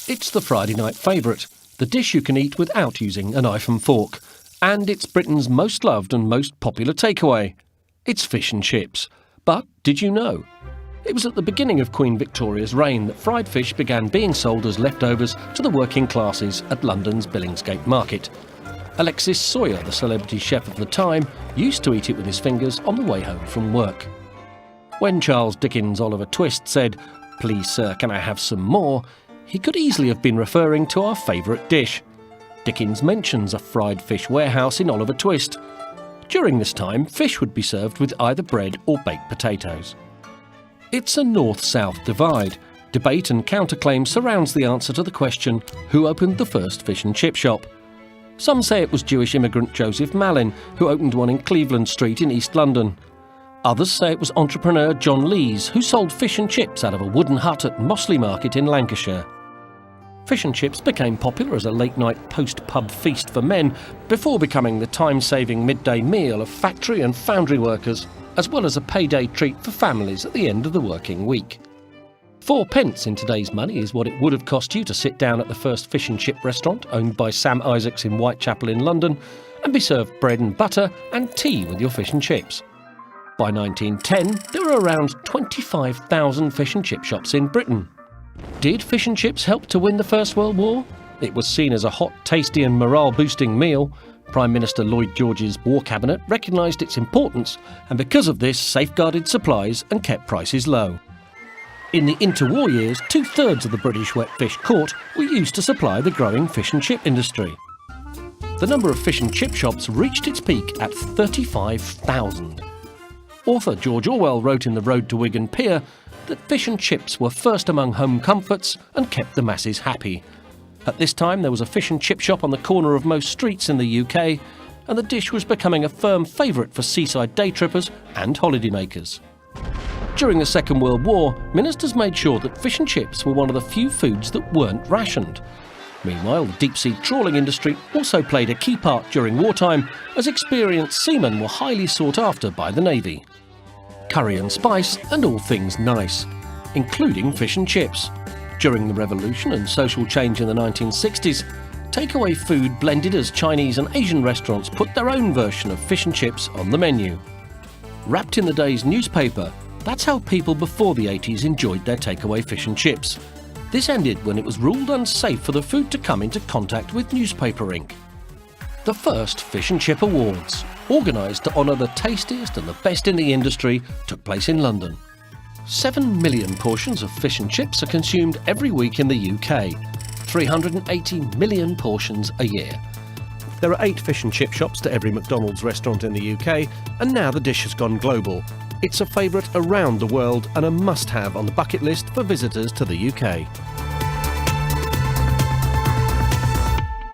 It's the Friday night favourite, the dish you can eat without using a knife and fork. And it's Britain's most loved and most popular takeaway. It's fish and chips. But did you know? It was at the beginning of Queen Victoria's reign that fried fish began being sold as leftovers to the working classes at London's Billingsgate Market. Alexis Soyer, the celebrity chef of the time, used to eat it with his fingers on the way home from work. When Charles Dickens' Oliver Twist said, "Please sir, can I have some more?" he could easily have been referring to our favourite dish. Dickens mentions a fried fish warehouse in Oliver Twist. During this time, fish would be served with either bread or baked potatoes. It's a north-south divide. Debate and counterclaim surrounds the answer to the question, who opened the first fish and chip shop? Some say it was Jewish immigrant Joseph Malin, who opened one in Cleveland Street in East London. Others say it was entrepreneur John Lees, who sold fish and chips out of a wooden hut at Mossley Market in Lancashire. Fish and chips became popular as a late-night post-pub feast for men before becoming the time-saving midday meal of factory and foundry workers, as well as a payday treat for families at the end of the working week. 4p in today's money is what it would have cost you to sit down at the first fish and chip restaurant owned by Sam Isaacs in Whitechapel in London and be served bread and butter and tea with your fish and chips. By 1910, there were around 25,000 fish and chip shops in Britain. Did fish and chips help to win the First World War? It was seen as a hot, tasty and morale-boosting meal. Prime Minister Lloyd George's War Cabinet recognised its importance and because of this safeguarded supplies and kept prices low. In the interwar years, 2/3 of the British wet fish caught were used to supply the growing fish and chip industry. The number of fish and chip shops reached its peak at 35,000. Author George Orwell wrote in The Road to Wigan Pier that fish and chips were first among home comforts and kept the masses happy. At this time there was a fish and chip shop on the corner of most streets in the UK, and the dish was becoming a firm favourite for seaside day trippers and holidaymakers. During the Second World War, ministers made sure that fish and chips were one of the few foods that weren't rationed. Meanwhile, the deep-sea trawling industry also played a key part during wartime, as experienced seamen were highly sought after by the Navy. Curry and spice and all things nice, including fish and chips. During the revolution and social change in the 1960s, takeaway food blended as Chinese and Asian restaurants put their own version of fish and chips on the menu. Wrapped in the day's newspaper, that's how people before the 80s enjoyed their takeaway fish and chips. This ended when it was ruled unsafe for the food to come into contact with newspaper ink. The first Fish and Chip Awards, organised to honour the tastiest and the best in the industry, took place in London. 7 million portions of fish and chips are consumed every week in the UK, 380 million portions a year. There are 8 fish and chip shops to every McDonald's restaurant in the UK, and now the dish has gone global. It's a favourite around the world and a must-have on the bucket list for visitors to the UK.